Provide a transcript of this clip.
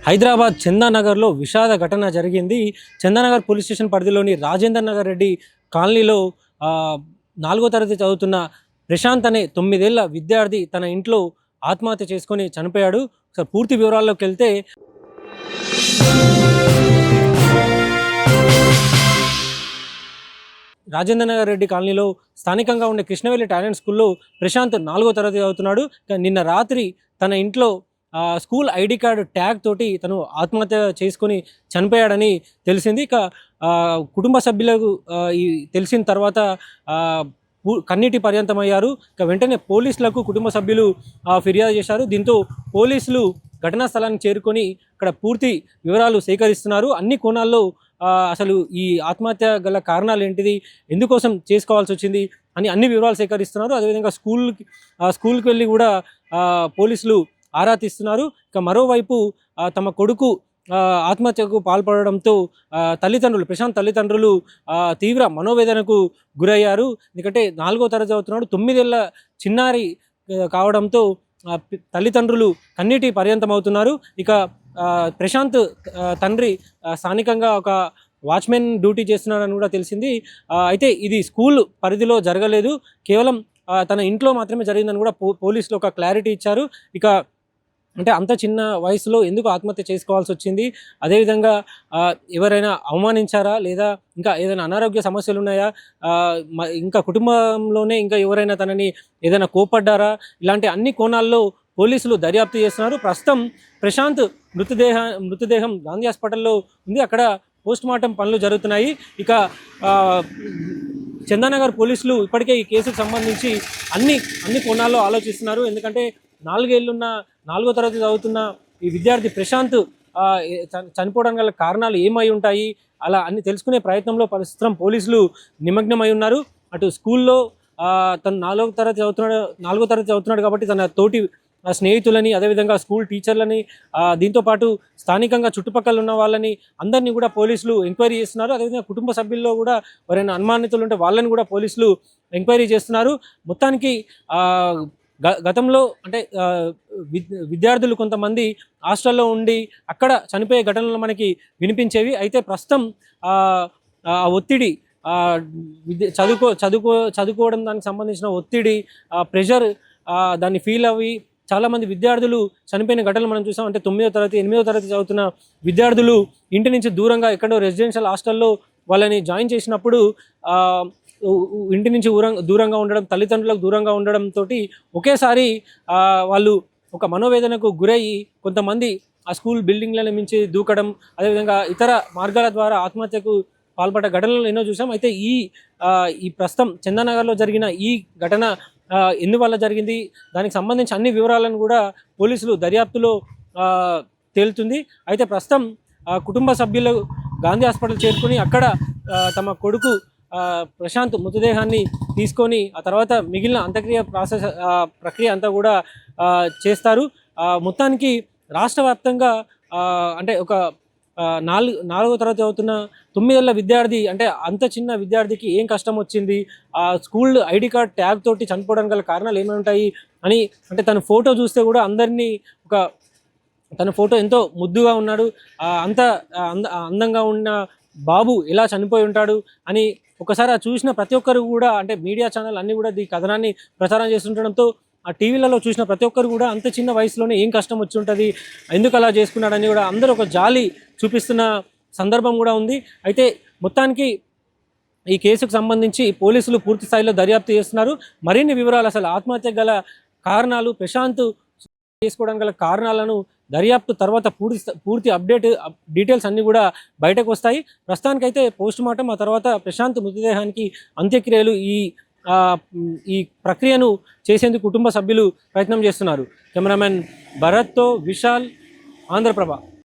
హైదరాబాద్ చందానగర్లో విషాద ఘటన జరిగింది. చందానగర్ పోలీస్ స్టేషన్ పరిధిలోని రాజేందర్ నగర్ రెడ్డి కాలనీలో 4వ తరగతి చదువుతున్న ప్రశాంత్ అనే 9 ఏళ్ల విద్యార్థి తన ఇంట్లో ఆత్మహత్య చేసుకొని చనిపోయాడు. పూర్తి వివరాల్లోకి వెళ్తే రాజేంద్ర నగర్ రెడ్డి కాలనీలో స్థానికంగా ఉండే కృష్ణవేలి టాలెంట్ స్కూల్లో ప్రశాంత్ 4వ తరగతి చదువుతున్నాడు. నిన్న రాత్రి తన ఇంట్లో స్కూల్ ఐడి కార్డు ట్యాగ్ తోటి తను ఆత్మహత్య చేసుకొని చనిపోయాడని తెలిసింది. ఇక కుటుంబ సభ్యులకు ఈ తెలిసిన తర్వాత కన్నీటి పర్యంతమయ్యారు. ఇక వెంటనే పోలీసులకు కుటుంబ సభ్యులు ఫిర్యాదు చేశారు. దీంతో పోలీసులు ఘటనా స్థలానికి చేరుకొని ఇక్కడ పూర్తి వివరాలు సేకరిస్తున్నారు. అన్ని కోణాల్లో అసలు ఈ ఆత్మహత్య గల కారణాలు ఏంటిది, ఎందుకోసం చేసుకోవాల్సి వచ్చింది అని అన్ని వివరాలు సేకరిస్తున్నారు. అదేవిధంగా స్కూల్కి వెళ్ళి కూడా పోలీసులు ఆరా తీస్తున్నారు. ఇక మరోవైపు తమ కొడుకు ఆత్మహత్యకు పాల్పడడంతో ప్రశాంత్ తల్లిదండ్రులు తీవ్ర మనోవేదనకు గురయ్యారు. ఎందుకంటే 4వ తరగతి చదువుతున్నాడు, 9 ఏళ్ల చిన్నారి కావడంతో తల్లిదండ్రులు కన్నీటి పర్యంతమవుతున్నారు. ఇక ప్రశాంత్ తండ్రి స్థానికంగా ఒక వాచ్మెన్ డ్యూటీ చేస్తున్నాడని కూడా తెలిసింది. అయితే ఇది స్కూల్ పరిధిలో జరగలేదు, కేవలం తన ఇంట్లో మాత్రమే జరిగిందని కూడా పోలీసులు ఒక క్లారిటీ ఇచ్చారు. ఇక అంటే అంత చిన్న వయసులో ఎందుకు ఆత్మహత్య చేసుకోవాల్సి వచ్చింది, అదేవిధంగా ఎవరైనా అవమానించారా లేదా ఇంకా ఏదైనా అనారోగ్య సమస్యలు ఉన్నాయా, ఇంకా కుటుంబంలోనే ఇంకా ఎవరైనా తనని ఏదైనా కోపడ్డారా, ఇలాంటి అన్ని కోణాల్లో పోలీసులు దర్యాప్తు చేస్తున్నారు. ప్రస్తుతం ప్రశాంత్ మృతదేహం గాంధీ హాస్పిటల్లో ఉంది, అక్కడ పోస్ట్మార్టం పనులు జరుగుతున్నాయి. ఇక చందానగర్ పోలీసులు ఇప్పటికే ఈ కేసుకు సంబంధించి అన్ని కోణాల్లో ఆలోచిస్తున్నారు. ఎందుకంటే 4వ తరగతి చదువుతున్న ఈ విద్యార్థి ప్రశాంత్ చనిపోవడం గల కారణాలు ఏమై ఉంటాయి, అలా అన్ని తెలుసుకునే ప్రయత్నంలో ప్రస్తుతం పోలీసులు నిమగ్నమై ఉన్నారు. అటు స్కూల్లో తను 4వ తరగతి చదువుతున్నాడు కాబట్టి తన తోటి స్నేహితులని, అదేవిధంగా స్కూల్ టీచర్లని, దీంతోపాటు స్థానికంగా చుట్టుపక్కల ఉన్న వాళ్ళని అందరినీ కూడా పోలీసులు ఎంక్వైరీ చేస్తున్నారు. అదేవిధంగా కుటుంబ సభ్యుల్లో కూడా ఎవరైనా అనుమానితులు ఉంటే వాళ్ళని కూడా పోలీసులు ఎంక్వైరీ చేస్తున్నారు. మొత్తానికి గతంలో అంటే విద్యార్థులు కొంతమంది హాస్టల్లో ఉండి అక్కడ చనిపోయే ఘటనలు మనకి వినిపించేవి. అయితే ప్రస్తుతం ఆ ఒత్తిడి, చదువుకోవడం దానికి సంబంధించిన ఒత్తిడి, ప్రెషర్, దాన్ని ఫీల్ అవి చాలామంది విద్యార్థులు చనిపోయిన ఘటనలు మనం చూసాం. అంటే 9వ తరగతి 8వ తరగతి చదువుతున్న విద్యార్థులు ఇంటి నుంచి దూరంగా ఎక్కడో రెసిడెన్షియల్ హాస్టల్లో వాళ్ళని జాయిన్ చేసినప్పుడు ఇంటి నుంచి దూరంగా ఉండడం, తల్లిదండ్రులకు దూరంగా ఉండడంతో ఒకేసారి వాళ్ళు ఒక మనోవేదనకు గురయ్యి కొంతమంది ఆ స్కూల్ బిల్డింగ్లను మించి దూకడం, అదేవిధంగా ఇతర మార్గాల ద్వారా ఆత్మహత్యకు పాల్పడ్డ ఘటనలు ఎన్నో చూసాం. అయితే ఈ ప్రస్తుతం చందానగర్లో జరిగిన ఈ ఘటన ఎందువల్ల జరిగింది, దానికి సంబంధించి అన్ని వివరాలను కూడా పోలీసులు దర్యాప్తులో తేలుతుంది. అయితే ప్రస్తుతం కుటుంబ సభ్యులు గాంధీ హాస్పిటల్ చేరుకుని అక్కడ తమ కొడుకు ప్రశాంత్ మృతదేహాన్ని తీసుకొని ఆ తర్వాత మిగిలిన అంత్యక్రియ ప్రక్రియ అంతా కూడా చేస్తారు. మొత్తానికి రాష్ట్ర వ్యాప్తంగా అంటే ఒక 4వ తరగతి చదువుతున్న 9 ఏళ్ల విద్యార్థి, అంటే అంత చిన్న విద్యార్థికి ఏం కష్టం వచ్చింది, స్కూల్ ఐడి కార్డ్ ట్యాగ్ తోటి చనిపోవడానికి గల కారణాలు ఏమై ఉంటాయి అని, అంటే తన ఫోటో చూస్తే కూడా అందరినీ తన ఫోటో ఎంతో ముద్దుగా ఉన్నాడు, అంత అందంగా ఉన్న బాబు ఎలా చనిపోయి ఉంటాడు అని ఒకసారి చూసిన ప్రతి ఒక్కరు కూడా, అంటే మీడియా ఛానల్ అన్నీ కూడా ఈ కథనాన్ని ప్రచారం చేస్తుండడంతో ఆ టీవీలలో చూసిన ప్రతి ఒక్కరు కూడా అంత చిన్న వయసులోనే ఏం కష్టం వచ్చి ఉంటుంది, ఎందుకు అలా చేసుకున్నాడని కూడా అందరూ ఒక జాలి చూపిస్తున్న సందర్భం కూడా ఉంది. అయితే మొత్తానికి ఈ కేసుకు సంబంధించి పోలీసులు పూర్తి స్థాయిలో దర్యాప్తు చేస్తున్నారు. మరిన్ని వివరాలు, అసలు ఆత్మహత్య గల కారణాలు, ప్రశాంత్ చేసుకోవడం గల కారణాలను దర్యాప్తు తర్వాత పూర్తి డీటెయిల్స్ అన్నీ కూడా బయటకు వస్తాయి. ప్రస్తుతానికైతే పోస్ట్మార్టం, ఆ తర్వాత ప్రశాంత్ మృతదేహానికి అంత్యక్రియలు, ఈ ప్రక్రియను చేసేందుకు కుటుంబ సభ్యులు ప్రయత్నం చేస్తున్నారు. కెమెరామెన్ భరత్తో విశాల్, ఆంధ్రప్రభ.